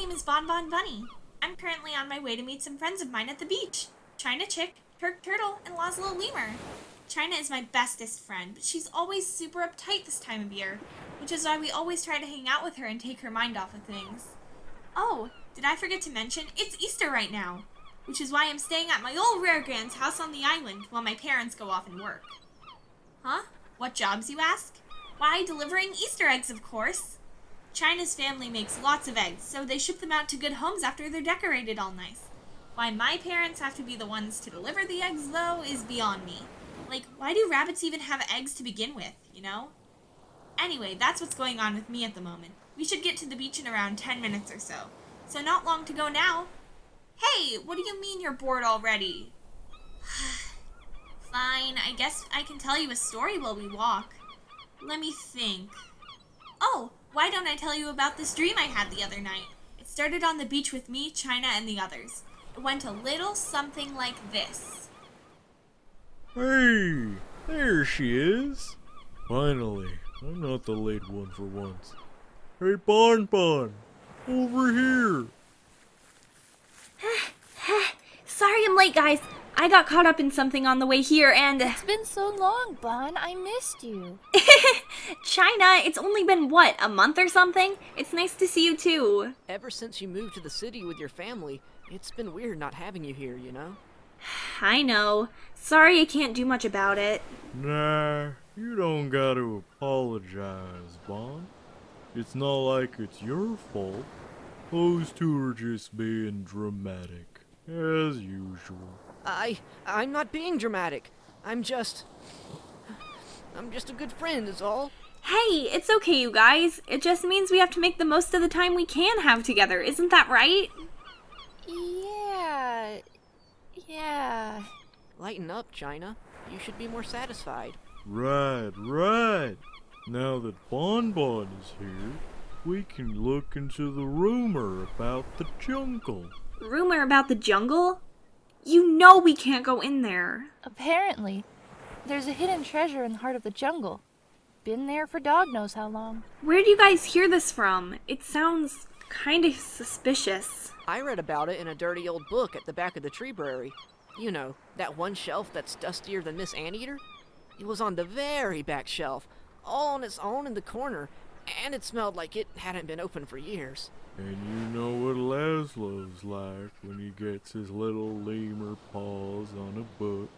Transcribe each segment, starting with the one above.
name is Bon Bon Bunny. I'm currently on my way to meet some friends of mine at the beach. China Chick, Turk Turtle, and Lazlo the Lemur. China is my bestest friend, but she's always super uptight this time of year, which is why we always try to hang out with her and take her mind off of things. Oh, did I forget to mention, it's Easter right now, which is why I'm staying at my old Raregran's house on the island while my parents go off and work. Huh? What jobs, you ask? Why, delivering Easter eggs, of course. China's family makes lots of eggs, so they ship them out to good homes after they're decorated all nice. Why my parents have to be the ones to deliver the eggs, though, is beyond me. Like, why do rabbits even have eggs to begin with, you know? Anyway, that's what's going on with me at the moment. We should get to the beach in around 10 minutes or so. So not long to go now. Hey, what do you mean you're bored already? Fine, I guess I can tell you a story while we walk. Let me think. Oh, why don't I tell you about this dream I had the other night? It started on the beach with me, China, and the others. It went a little something like this. Hey, there she is. Finally, I'm not the late one for once. Hey, Bon Bon, over here. Sorry I'm late, guys. I got caught up in something on the way here and... It's been so long, Bon. I missed you. China, it's only been, what, a month or something? It's nice to see you too. Ever since you moved to the city with your family, it's been weird not having you here, you know? I know. Sorry I can't do much about it. Nah, you don't gotta apologize, Bon. It's not like it's your fault. Those two are just being dramatic, as usual. I'm not being dramatic. I'm just a good friend, is all. Hey, it's okay, you guys. It just means we have to make the most of the time we can have together. Isn't that right? Yeah. Lighten up, China. You should be more satisfied. Right. Now that Bon Bon is here, we can look into the rumor about the jungle. Rumor about the jungle? You know we can't go in there. Apparently, there's a hidden treasure in the heart of the jungle. Been there for dog knows how long. Where do you guys hear this from? It sounds kind of suspicious. I read about it in a dirty old book at the back of the treebrary. You know, that one shelf that's dustier than Miss Anteater? It was on the very back shelf, all on its own in the corner, and it smelled like it hadn't been open for years. And you know what Lazlo's like when he gets his little lemur paws on a book.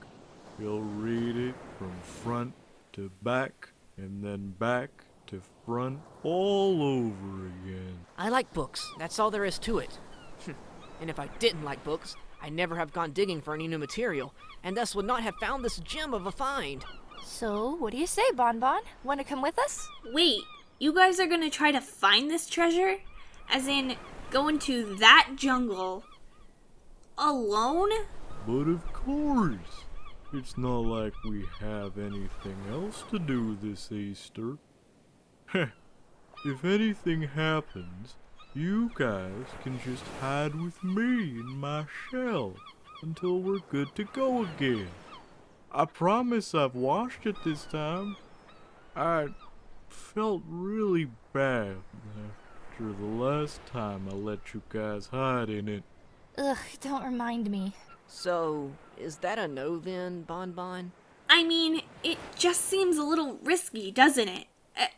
He'll read it from front to back, and then back to front, all over again. I like books, that's all there is to it. And if I didn't like books, I'd never have gone digging for any new material, and thus would not have found this gem of a find. So, what do you say, Bon Bon? Want to come with us? Wait, you guys are gonna try to find this treasure? As in, go into that jungle alone? But of course, it's not like we have anything else to do this Easter. If anything happens, you guys can just hide with me in my shell until we're good to go again. I promise I've washed it this time. I felt really bad after the last time I let you guys hide in it. Ugh, don't remind me. So, is that a no then, Bon Bon? I mean, it just seems a little risky, doesn't it?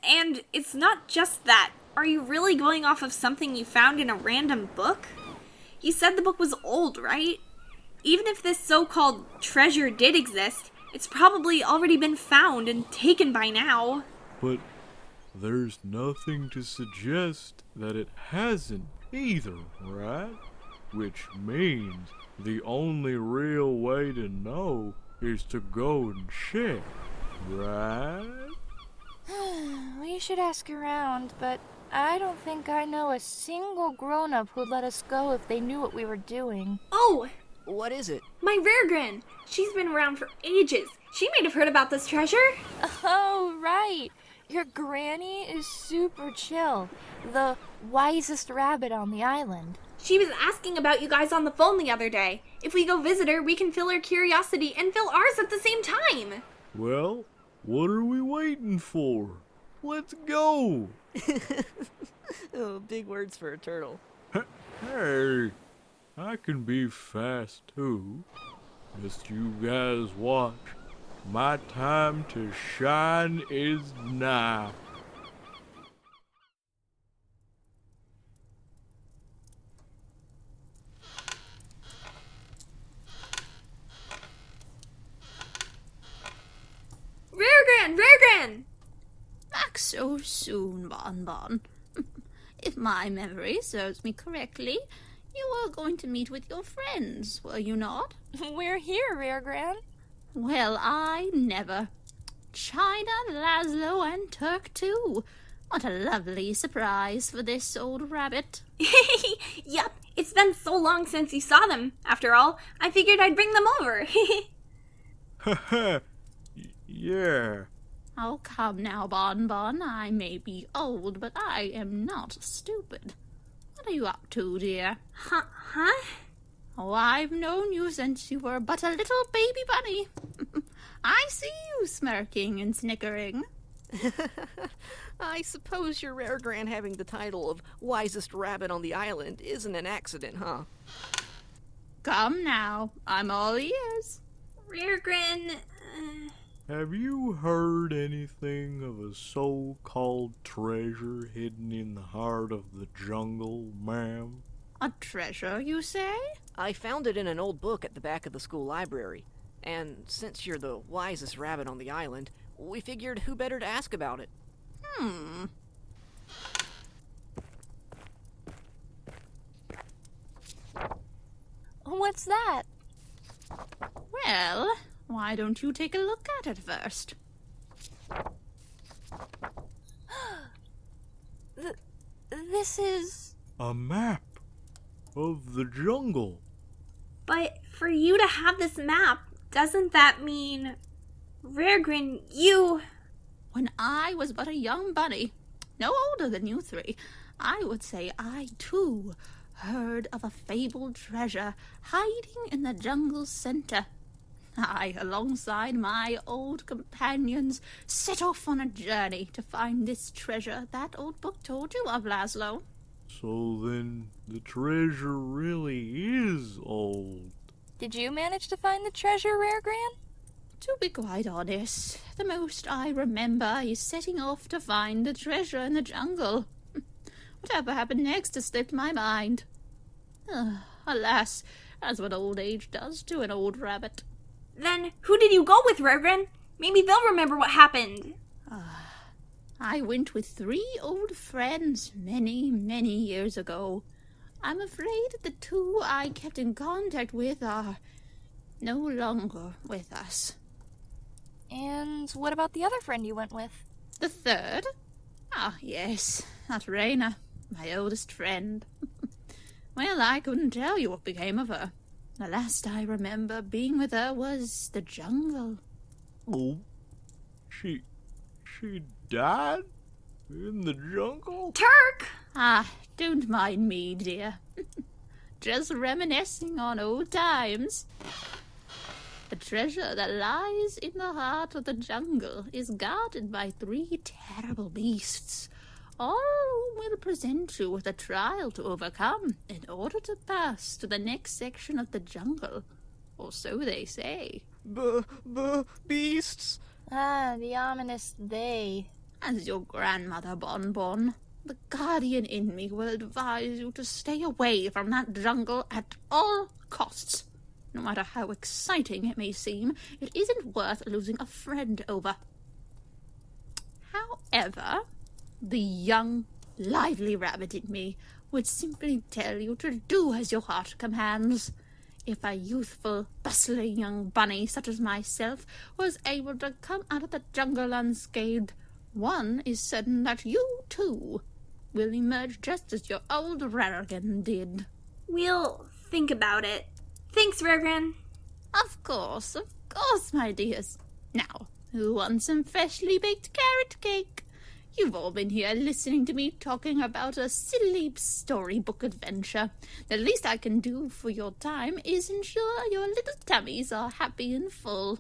And it's not just that. Are you really going off of something you found in a random book? You said the book was old, right? Even if this so-called treasure did exist, it's probably already been found and taken by now. But there's nothing to suggest that it hasn't either, right? Which means the only real way to know is to go and check, right? We should ask around, but I don't think I know a single grown-up who'd let us go if they knew what we were doing. Oh, What is it? my Raregran! She's been around for ages. She might have heard about this treasure. Oh, right. Your granny is super chill. The wisest rabbit on the island. She was asking about you guys on the phone the other day. If we go visit her, we can fill her curiosity and fill ours at the same time. Well, what are we waiting for? Let's go! Oh, big words for a turtle. Hey, I can be fast too. Just you guys watch. My time to shine is nigh. Raregran! Raregran! Back so soon, Bonbon. If my memory serves me correctly, you were going to meet with your friends, were you not? We're here, Raregran. Well, I never. China, Lazlo, and Turk, too. What a lovely surprise for this old rabbit. Yup, it's been so long since you saw them. After all, I figured I'd bring them over. Haha, yeah. Oh, come now, Bonbon. I may be old, but I am not stupid. What are you up to, dear? Huh? Oh, I've known you since you were but a little baby bunny. I see you smirking and snickering. I suppose your Raregran having the title of wisest rabbit on the island isn't an accident, huh? Come now, I'm all ears. Raregran, Have you heard anything of a so-called treasure hidden in the heart of the jungle, ma'am? A treasure, you say? I found it in an old book at the back of the school library. And since you're the wisest rabbit on the island, we figured who better to ask about it. What's that? Well, why don't you take a look at it first? This is... A map of the jungle. but for you to have this map, doesn't that mean... Raregran, you... When I was but a young bunny, no older than you three, I would say I, too, heard of a fabled treasure hiding in the jungle's center. I, alongside my old companions, set off on a journey to find this treasure that old book told you of, Lazlo. So then the treasure really is old. Did you manage to find the treasure, Raregran? To be quite honest, the most I remember is setting off to find the treasure in the jungle. Whatever happened next has slipped my mind. Alas, that's what old age does to an old rabbit. Then who did you go with, Raregran? Maybe they'll remember what happened. I went with 3 old friends many, many years ago. I'm afraid the 2 I kept in contact with are no longer with us. And what about the other friend you went with? The 3rd? Ah, yes, that's Reana, my oldest friend. Well, I couldn't tell you what became of her. The last I remember being with her was the jungle. Oh, she died in the jungle? Turk! Ah, don't mind me, dear. Just reminiscing on old times. The treasure that lies in the heart of the jungle is guarded by 3 terrible beasts. All will present you with a trial to overcome in order to pass to the next section of the jungle. Or so they say. Beasts? Ah, the ominous they. As your grandmother, Bonbon, the guardian in me will advise you to stay away from that jungle at all costs. No matter how exciting it may seem, it isn't worth losing a friend over. However, the young, lively rabbit in me would simply tell you to do as your heart commands. If a youthful, bustling young bunny such as myself was able to come out of the jungle unscathed, one is certain that you, too, will emerge just as your old Raregran did. We'll think about it. Thanks, Raregran. Of course, my dears. Now, who wants some freshly baked carrot cake? You've all been here listening to me talking about a silly storybook adventure. The least I can do for your time is ensure your little tummies are happy and full.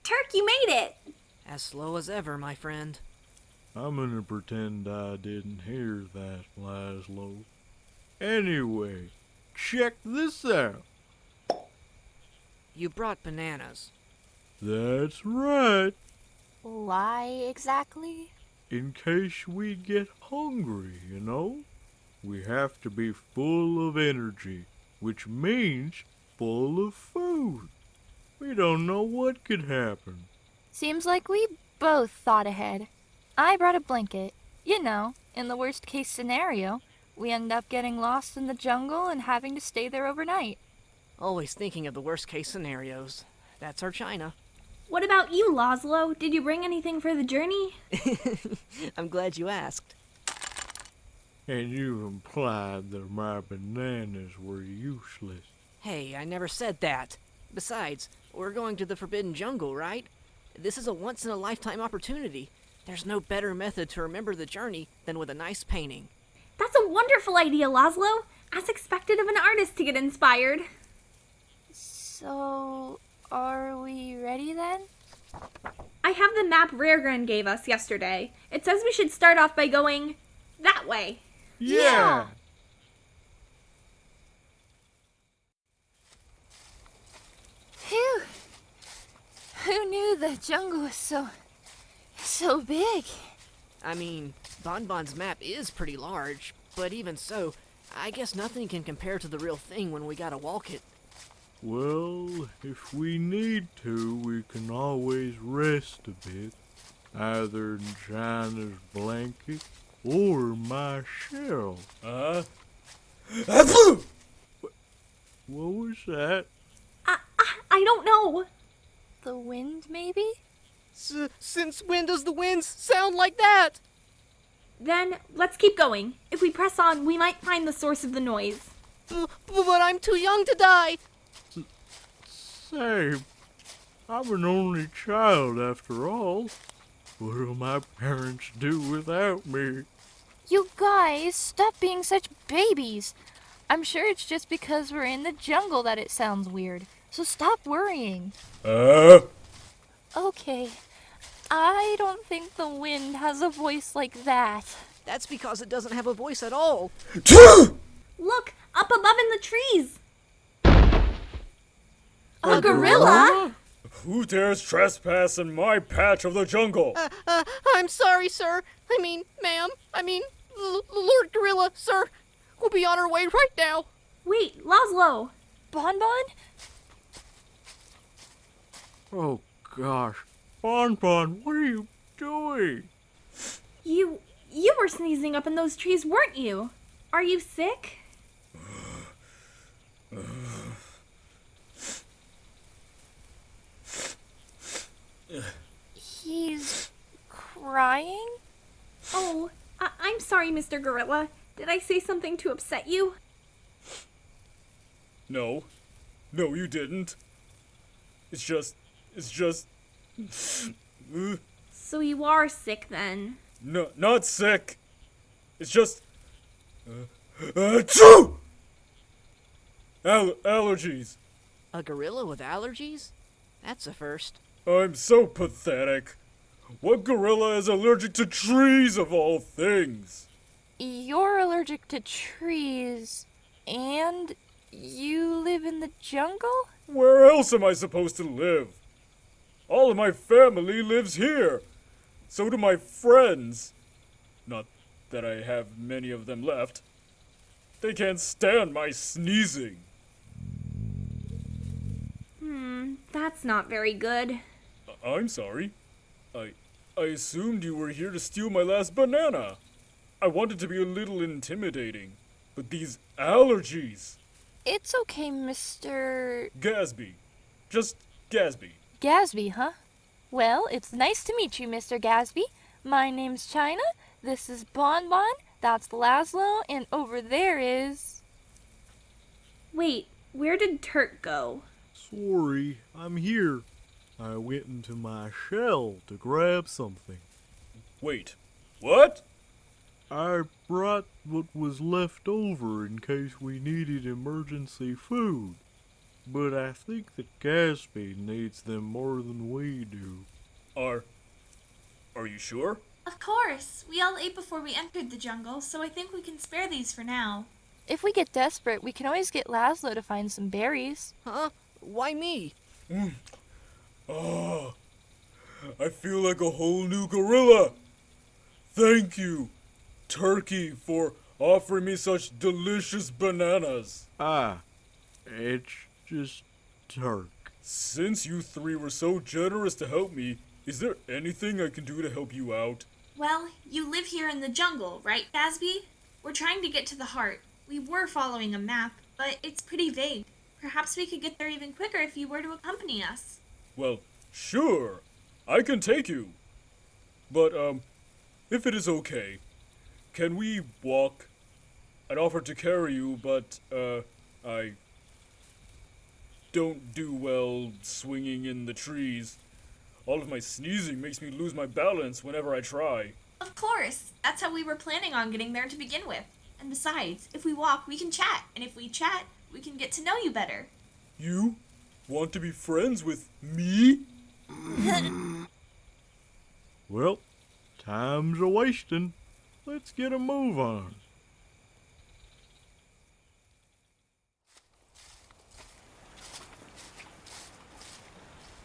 Turk, you made it! As slow as ever, my friend. I'm gonna pretend I didn't hear that, Lazlo. Anyway, check this out. You brought bananas. That's right. Why exactly? In case we get hungry, you know? We have to be full of energy, which means full of food. We don't know what could happen. Seems like we both thought ahead. I brought a blanket. You know, in the worst case scenario, we end up getting lost in the jungle and having to stay there overnight. Always thinking of the worst case scenarios. That's our China. What about you, Lazlo? Did you bring anything for the journey? I'm glad you asked. And you implied that my bananas were useless. Hey, I never said that. Besides, we're going to the Forbidden Jungle, right? This is a once-in-a-lifetime opportunity. There's no better method to remember the journey than with a nice painting. That's a wonderful idea, Lazlo. As expected of an artist to get inspired. So, are we ready then? I have the map Raregran gave us yesterday. It says we should start off by going that way. Yeah. Phew. Who knew the jungle was so big? I mean, Bonbon's map is pretty large, but even so, I guess nothing can compare to the real thing when we gotta walk it. Well, if we need to, we can always rest a bit. Either in China's blanket or my shell. What was that? I don't know. The wind, maybe? Since when does the winds sound like that? Then let's keep going. If we press on, we might find the source of the noise. But I'm too young to die. Say, I'm an only child after all. What'll my parents do without me? You guys, stop being such babies. I'm sure it's just because we're in the jungle that it sounds weird. So stop worrying. Okay, I don't think the wind has a voice like that. That's because it doesn't have a voice at all. Look, up above in the trees. A gorilla? Who dares trespass in my patch of the jungle? I'm sorry, sir. Ma'am. Lord Gorilla, sir. We'll be on our way right now. Wait, Lazlo. Bonbon? Oh gosh. Bonbon, what are you doing? You were sneezing up in those trees, weren't you? Are you sick? He's crying? Oh, I'm sorry, Mr. Gorilla. Did I say something to upset you? No, you didn't. It's just. So you are sick then? No, not sick. It's just. Achoo! Allergies. A gorilla with allergies? That's a first. I'm so pathetic. What gorilla is allergic to trees of all things? You're allergic to trees, and you live in the jungle? Where else am I supposed to live? All of my family lives here. So do my friends. Not that I have many of them left. They can't stand my sneezing. That's not very good. I'm sorry. I assumed you were here to steal my last banana. I wanted to be a little intimidating, but these allergies. It's okay, Mr. Gatsby. Just Gatsby. Gatsby, huh? Well, it's nice to meet you, Mr. Gatsby. My name's China. This is Bonbon. That's Lazlo, and over there is... Wait, where did Turk go? Sorry, I'm here. I went into my shell to grab something. Wait, what? I brought what was left over in case we needed emergency food. But I think that Gatsby needs them more than we do. Are you sure? Of course. We all ate before we entered the jungle, so I think we can spare these for now. If we get desperate, we can always get Lazlo to find some berries. Huh? Why me? Ah, I feel like a whole new gorilla. Thank you, Turkey, for offering me such delicious bananas. It's just Turk. Since you three were so generous to help me, is there anything I can do to help you out? Well, you live here in the jungle, right, Gatsby? We're trying to get to the heart. We were following a map, but it's pretty vague. Perhaps we could get there even quicker if you were to accompany us. Well, sure, I can take you. But, if it is okay, can we walk? I'd offer to carry you, but, I don't do well swinging in the trees. All of my sneezing makes me lose my balance whenever I try. Of course. That's how we were planning on getting there to begin with. And besides, if we walk, we can chat. And if we chat, we can get to know you better. You want to be friends with me? Well, time's a wasting. Let's get a move on.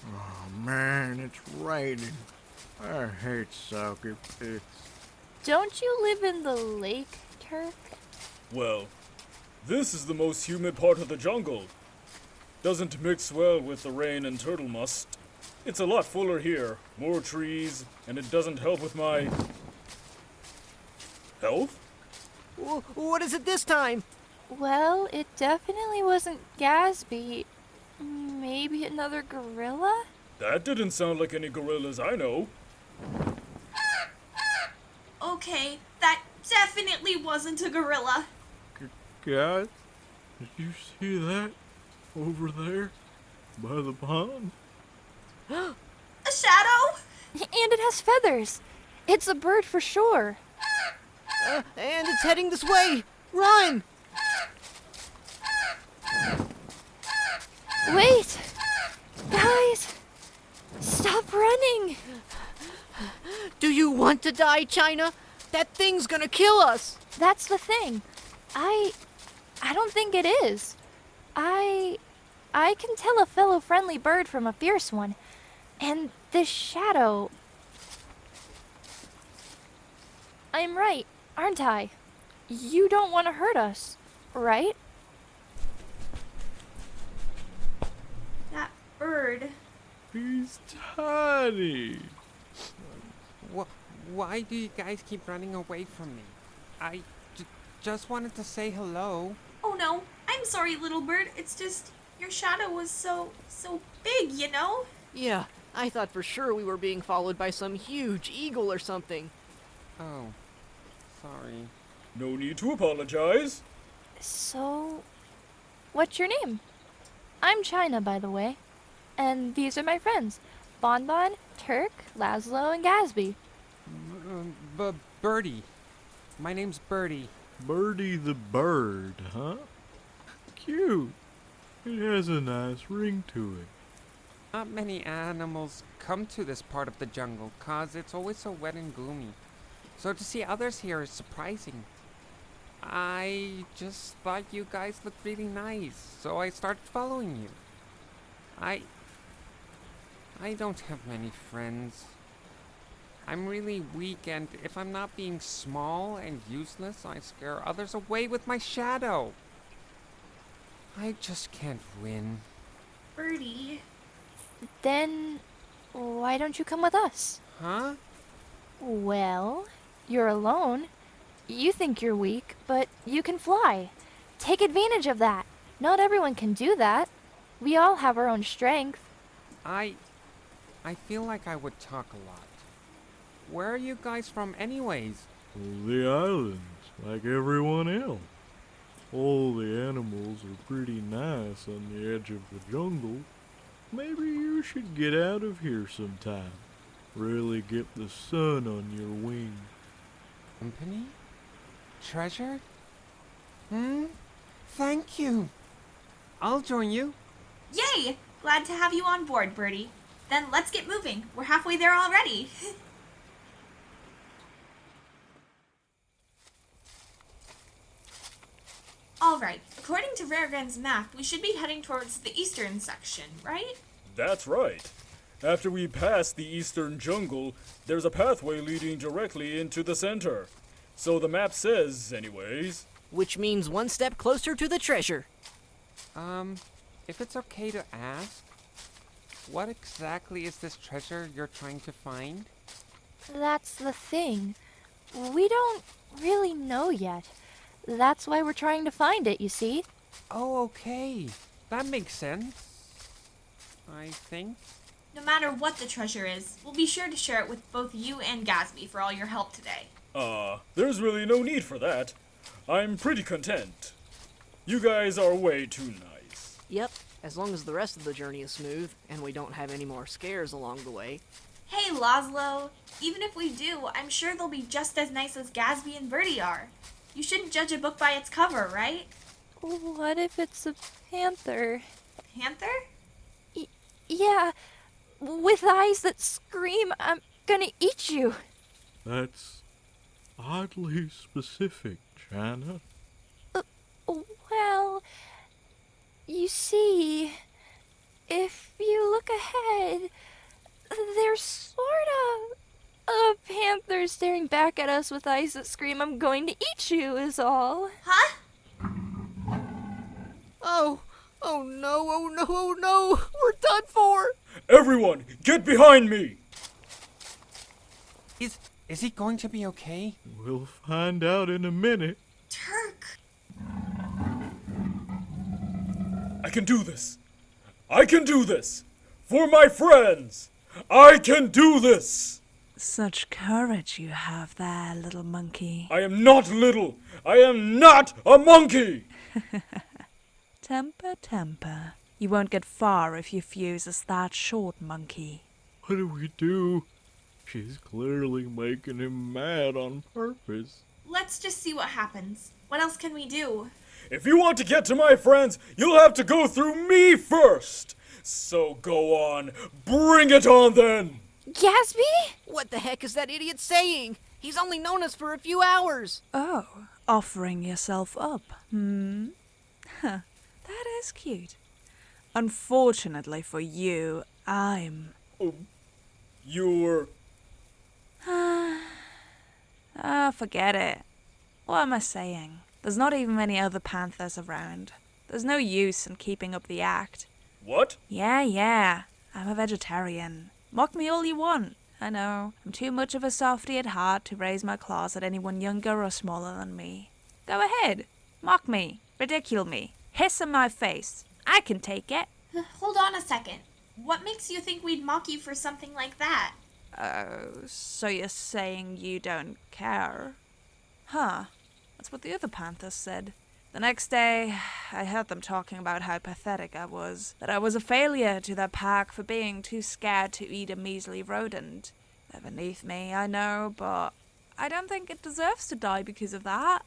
Oh man, it's raining. I hate soccer pits. Don't you live in the lake, Turk? Well, this is the most humid part of the jungle. Doesn't mix well with the rain and turtle must. It's a lot fuller here, more trees, and it doesn't help with my health? What is it this time? Well, it definitely wasn't Gatsby. Maybe another gorilla? That didn't sound like any gorillas I know. Okay, that definitely wasn't a gorilla. Guys, did you see that? Over there? By the pond? A shadow? And it has feathers. It's a bird for sure. And it's heading this way! Run! Wait! Guys! Stop running! Do you want to die, China? That thing's gonna kill us! That's the thing. I don't think it is. I can tell a fellow friendly bird from a fierce one. And this shadow... I'm right, aren't I? You don't want to hurt us, right? That bird. He's tiny. Why do you guys keep running away from me? I just wanted to say hello. Oh no, I'm sorry, little bird. It's just your shadow was so big, you know? Yeah, I thought for sure we were being followed by some huge eagle or something. Oh, sorry. No need to apologize. So, what's your name? I'm China, by the way. And these are my friends. Bonbon, Turk, Lazlo, and Gatsby. Bertie. My name's Bertie. Bertie the Bird, huh? Cute. It has a nice ring to it. Not many animals come to this part of the jungle, 'cause it's always so wet and gloomy. So to see others here is surprising. I just thought you guys looked really nice, so I started following you. I don't have many friends. I'm really weak, and if I'm not being small and useless, I scare others away with my shadow. I just can't win. Birdie. Then, why don't you come with us? Huh? Well, you're alone. You think you're weak, but you can fly. Take advantage of that. Not everyone can do that. We all have our own strength. I feel like I would talk a lot. Where are you guys from anyways? The islands, like everyone else. All the animals are pretty nice on the edge of the jungle. Maybe you should get out of here sometime. Really get the sun on your wings. Company? Treasure? Thank you. I'll join you. Yay! Glad to have you on board, Birdie. Then let's get moving. We're halfway there already. Alright, according to Raregran's map, we should be heading towards the eastern section, right? That's right. After we pass the eastern jungle, there's a pathway leading directly into the center. So the map says, anyways. Which means one step closer to the treasure. If it's okay to ask, what exactly is this treasure you're trying to find? That's the thing. We don't really know yet. That's why we're trying to find it, you see? Oh, okay. That makes sense. I think. No matter what the treasure is, we'll be sure to share it with both you and Gatsby for all your help today. There's really no need for that. I'm pretty content. You guys are way too nice. Yep, as long as the rest of the journey is smooth, and we don't have any more scares along the way. Hey, Lazlo. Even if we do, I'm sure they'll be just as nice as Gatsby and Bertie are. You shouldn't judge a book by its cover, right? What if it's a panther? Panther? Yeah, with eyes that scream, I'm gonna eat you. That's oddly specific, Jana. Well, you see, if you look ahead, there's sort of a panther staring back at us with eyes that scream, I'm going to eat you, is all. Huh? Oh no, we're done for! Everyone, get behind me! Is he going to be okay? We'll find out in a minute. Turk! I can do this. I can do this. For my friends. I can do this. Such courage you have there, little monkey. I am not little. I am not a monkey. Temper, temper. You won't get far if your fuse is that short, monkey. What do we do? She's clearly making him mad on purpose. Let's just see what happens. What else can we do? If you want to get to my friends, you'll have to go through me first. So go on. Bring it on then. Gatsby? What the heck is that idiot saying? He's only known us for a few hours. Oh, offering yourself up, Huh, that is cute. Unfortunately for you, I'm... You're... forget it. What am I saying? There's not even many other panthers around. There's no use in keeping up the act. What? Yeah, I'm a vegetarian. Mock me all you want. I know, I'm too much of a softy at heart to raise my claws at anyone younger or smaller than me. Go ahead. Mock me. Ridicule me. Hiss in my face. I can take it. Hold on a second. What makes you think we'd mock you for something like that? Oh, so you're saying you don't care? Huh. That's what the other panthers said. The next day, I heard them talking about how pathetic I was, that I was a failure to their pack for being too scared to eat a measly rodent. They're beneath me, I know, but I don't think it deserves to die because of that.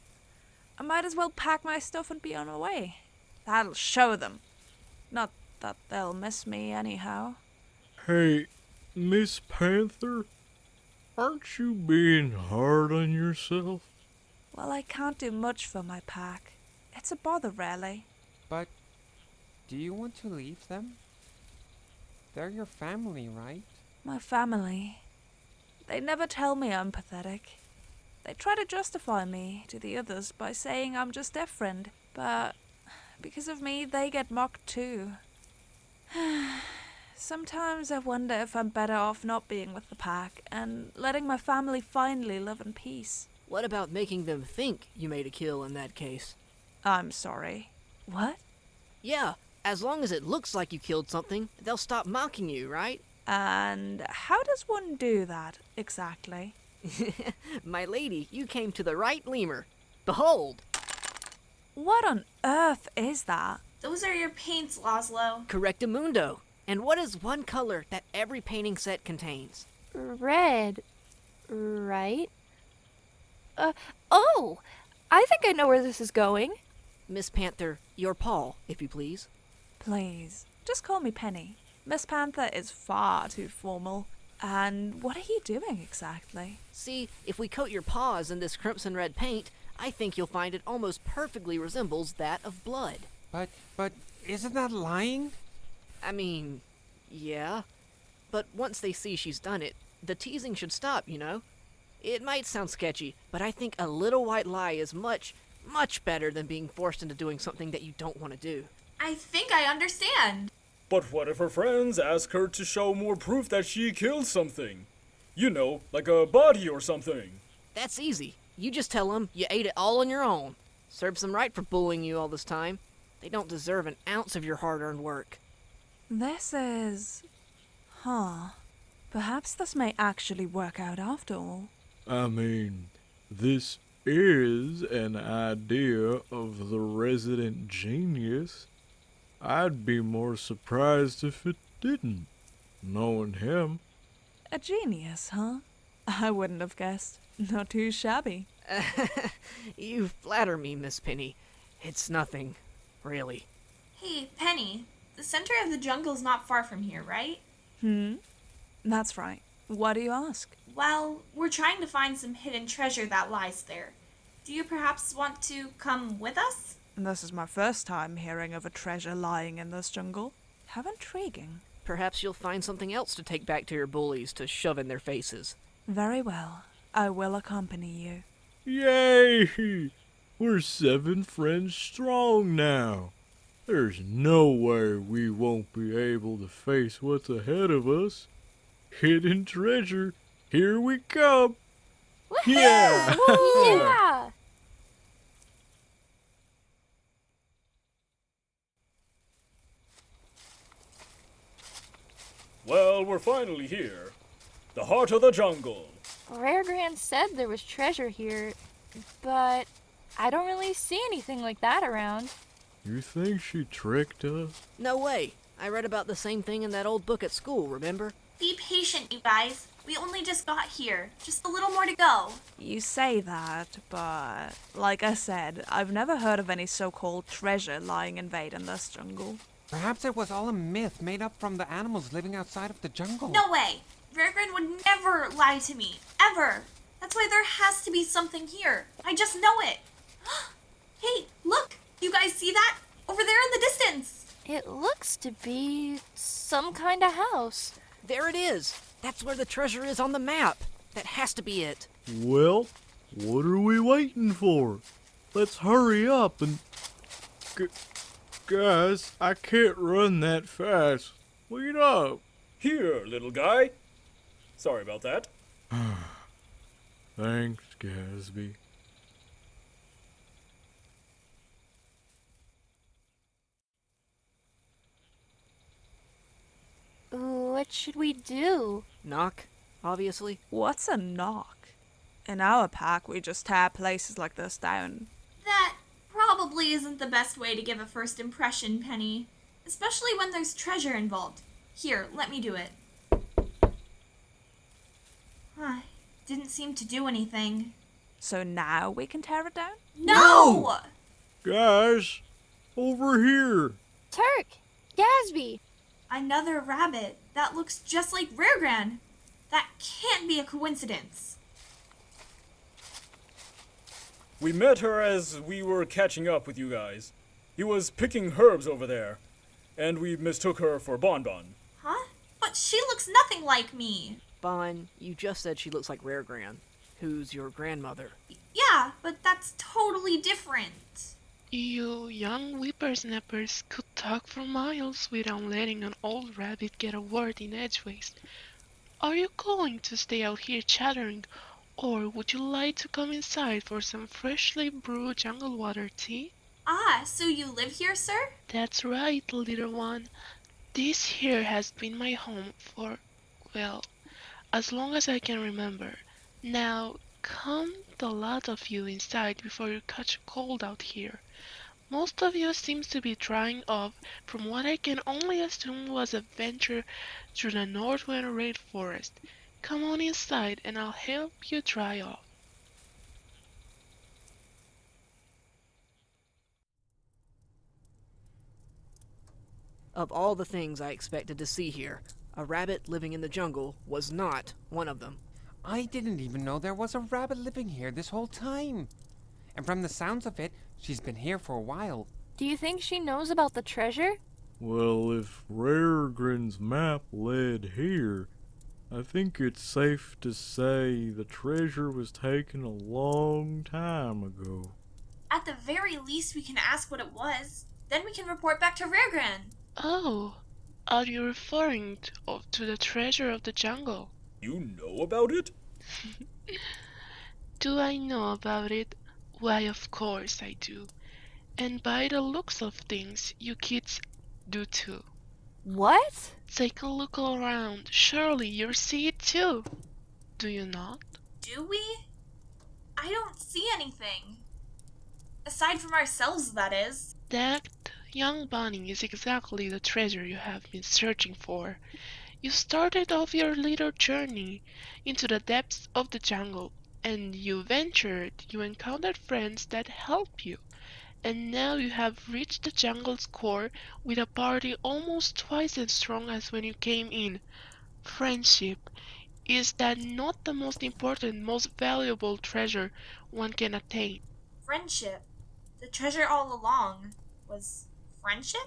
I might as well pack my stuff and be on my way. That'll show them. Not that they'll miss me anyhow. Hey, Miss Panther, aren't you being hard on yourself? Well, I can't do much for my pack. It's a bother, really. But do you want to leave them? They're your family, right? My family. They never tell me I'm pathetic. They try to justify me to the others by saying I'm just different, but because of me, they get mocked too. Sometimes I wonder if I'm better off not being with the pack and letting my family finally live in peace. What about making them think you made a kill in that case? I'm sorry. What? Yeah, as long as it looks like you killed something, they'll stop mocking you, right? And how does one do that, exactly? My lady, you came to the right lemur. Behold! What on earth is that? Those are your paints, Lazlo. Correctamundo. And what is one color that every painting set contains? Red, right? Oh! I think I know where this is going. Miss Panther, your paw, if you please. Please, just call me Penny. Miss Panther is far too formal. And what are you doing exactly? See, if we coat your paws in this crimson red paint, I think you'll find it almost perfectly resembles that of blood. But isn't that lying? I mean, yeah. But once they see she's done it, the teasing should stop, you know? It might sound sketchy, but I think a little white lie is much, much better than being forced into doing something that you don't want to do. I think I understand. But what if her friends ask her to show more proof that she killed something? You know, like a body or something. That's easy. You just tell them you ate it all on your own. Serves them right for bullying you all this time. They don't deserve an ounce of your hard-earned work. This is... Perhaps this may actually work out after all. I mean, this is an idea of the resident genius. I'd be more surprised if it didn't, knowing him. A genius, huh? I wouldn't have guessed. Not too shabby. You flatter me, Miss Penny. It's nothing, really. Hey, Penny, the center of the jungle's not far from here, right? That's right. Why do you ask? Well, we're trying to find some hidden treasure that lies there. Do you perhaps want to come with us? This is my first time hearing of a treasure lying in this jungle. How intriguing. Perhaps you'll find something else to take back to your bullies to shove in their faces. Very well. I will accompany you. Yay! We're 7 friends strong now. There's no way we won't be able to face what's ahead of us. Hidden treasure, here we come! Yeah! Yeah! Well, we're finally here. The heart of the jungle. Raregran said there was treasure here, but I don't really see anything like that around. You think she tricked us? No way. I read about the same thing in that old book at school, remember? Be patient, you guys. We only just got here. Just a little more to go. You say that, but like I said, I've never heard of any so-called treasure lying in wait in this jungle. Perhaps it was all a myth made up from the animals living outside of the jungle. No way! Raregran would never lie to me. Ever. That's why there has to be something here. I just know it. Hey, look! You guys see that? Over there in the distance! It looks to be some kind of house. There it is. That's where the treasure is on the map. That has to be it. Well, what are we waiting for? Let's hurry up and... Guys, I can't run that fast. Wait up. Here, little guy. Sorry about that. Thanks, Gatsby. What should we do? Knock, obviously. What's a knock? In our pack, we just tear places like this down. That probably isn't the best way to give a first impression, Penny. Especially when there's treasure involved. Here, let me do it. Didn't seem to do anything. So now we can tear it down? No! Guys, over here. Turk! Gatsby! Another rabbit. That looks just like Raregran. That can't be a coincidence. We met her as we were catching up with you guys. He was picking herbs over there, and we mistook her for Bonbon. Huh? But she looks nothing like me. Bon, you just said she looks like Raregran, who's your grandmother. Yeah, but that's totally different. You young whippersnappers could talk for miles without letting an old rabbit get a word in edgeways. Are you going to stay out here chattering, or would you like to come inside for some freshly brewed jungle water tea? Ah, so you live here, sir? That's right, little one. This here has been my home for, well, as long as I can remember. Now, come the lot of you inside before you catch a cold out here. Most of you seems to be drying off from what I can only assume was a venture through the northern rainforest. Come on inside and I'll help you dry off. Of all the things I expected to see here, a rabbit living in the jungle was not one of them. I didn't even know there was a rabbit living here this whole time. And from the sounds of it, she's been here for a while. Do you think she knows about the treasure? Well, if Raregran's map led here, I think it's safe to say the treasure was taken a long time ago. At the very least, we can ask what it was. Then we can report back to Raregran. Oh, are you referring to the treasure of the jungle? You know about it? Do I know about it? Why, of course I do. And by the looks of things, you kids do too. What? Take a look around. Surely you see it too. Do you not? Do we? I don't see anything. Aside from ourselves, that is. That young bunny is exactly the treasure you have been searching for. You started off your little journey into the depths of the jungle, and you ventured, you encountered friends that helped you, and now you have reached the jungle's core with a party almost twice as strong as when you came in. Friendship. Is that not the most important, most valuable treasure one can attain? Friendship. The treasure all along was friendship?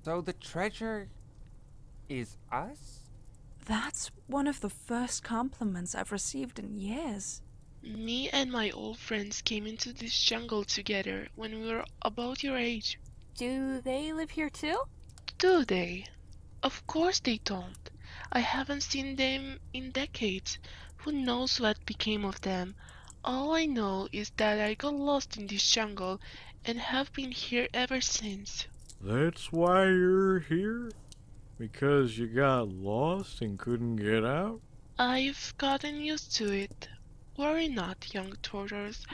So the treasure is us? That's one of the first compliments I've received in years. Me and my old friends came into this jungle together when we were about your age. Do they live here too? Do they? Of course they don't. I haven't seen them in decades. Who knows what became of them? All I know is that I got lost in this jungle and have been here ever since. That's why you're here? Because you got lost and couldn't get out? I've gotten used to it. Worry not, young turtles.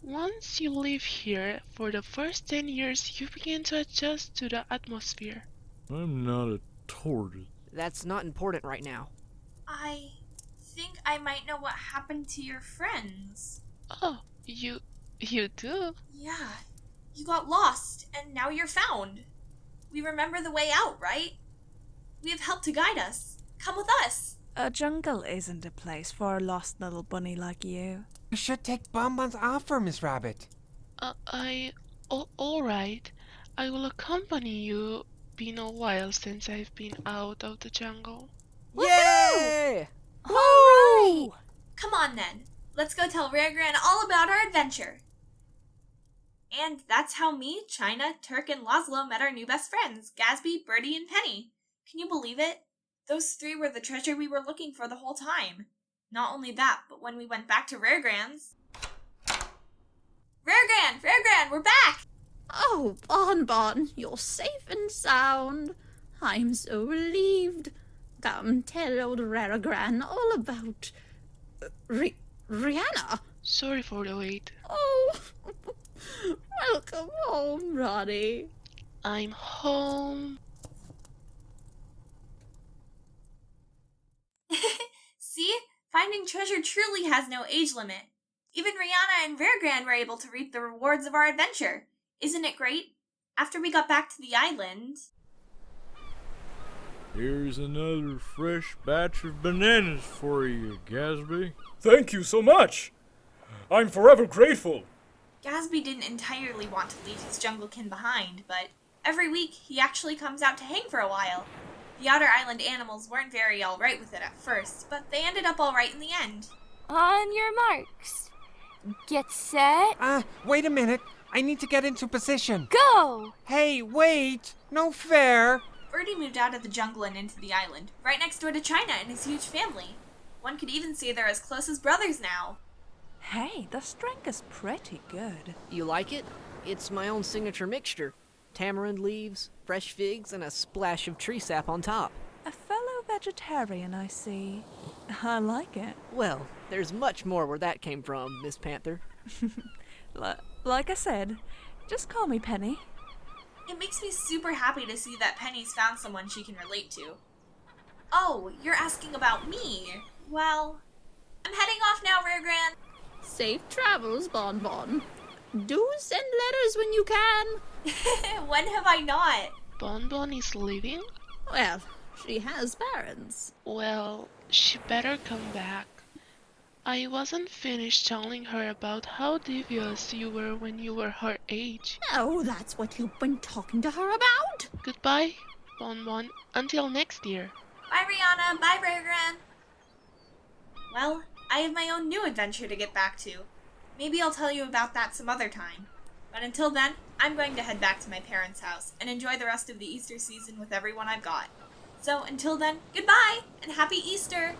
Once you live here, for the first 10 years you begin to adjust to the atmosphere. I'm not a tortoise. That's not important right now. I think I might know what happened to your friends. Oh, you do? Yeah, you got lost, and now you're found. We remember the way out, right? We have help to guide us. Come with us. A jungle isn't a place for a lost little bunny like you. You should take Bonbon's offer, Miss Rabbit. Alright. I will accompany you. Been a while since I've been out of the jungle. Yay! All right! Come on then. Let's go tell Raregran all about our adventure. And that's how me, China, Turk, and Lazlo met our new best friends, Gatzby, Bertie, and Penny. Can you believe it? Those three were the treasure we were looking for the whole time. Not only that, but when we went back to Raregran's... Raregran, we're back! Oh, Bonbon, you're safe and sound. I'm so relieved. Come tell old Raregran all about... Reana. Sorry for the wait. Oh, welcome home, Ronnie. I'm home. See? Finding treasure truly has no age limit. Even Reana and Raregran were able to reap the rewards of our adventure. Isn't it great? After we got back to the island... Here's another fresh batch of bananas for you, Gatsby. Thank you so much. I'm forever grateful. Gatzby didn't entirely want to leave his junglekin behind, but every week he actually comes out to hang for a while. The outer island animals weren't very alright with it at first, but they ended up alright in the end. On your marks. Get set. Wait a minute. I need to get into position. Go! Hey, wait! No fair! Bertie moved out of the jungle and into the island, right next door to China and his huge family. One could even say they're as close as brothers now. Hey, the drink is pretty good. You like it? It's my own signature mixture. Tamarind leaves, fresh figs, and a splash of tree sap on top. A fellow vegetarian, I see. I like it. Well, there's much more where that came from, Miss Panther. Like I said, just call me Penny. It makes me super happy to see that Penny's found someone she can relate to. Oh, you're asking about me. Well, I'm heading off now, Raregran. Safe travels, Bonbon. Do send letters when you can. When have I not? Bonbon is leaving? Well, she has parents. Well, she better come back. I wasn't finished telling her about how devious you were when you were her age. Oh, that's what you've been talking to her about? Goodbye, Bon Bon. Until next year. Bye, Reana. Bye, Raregran. Well, I have my own new adventure to get back to. Maybe I'll tell you about that some other time. But until then, I'm going to head back to my parents' house and enjoy the rest of the Easter season with everyone I've got. So until then, goodbye and happy Easter!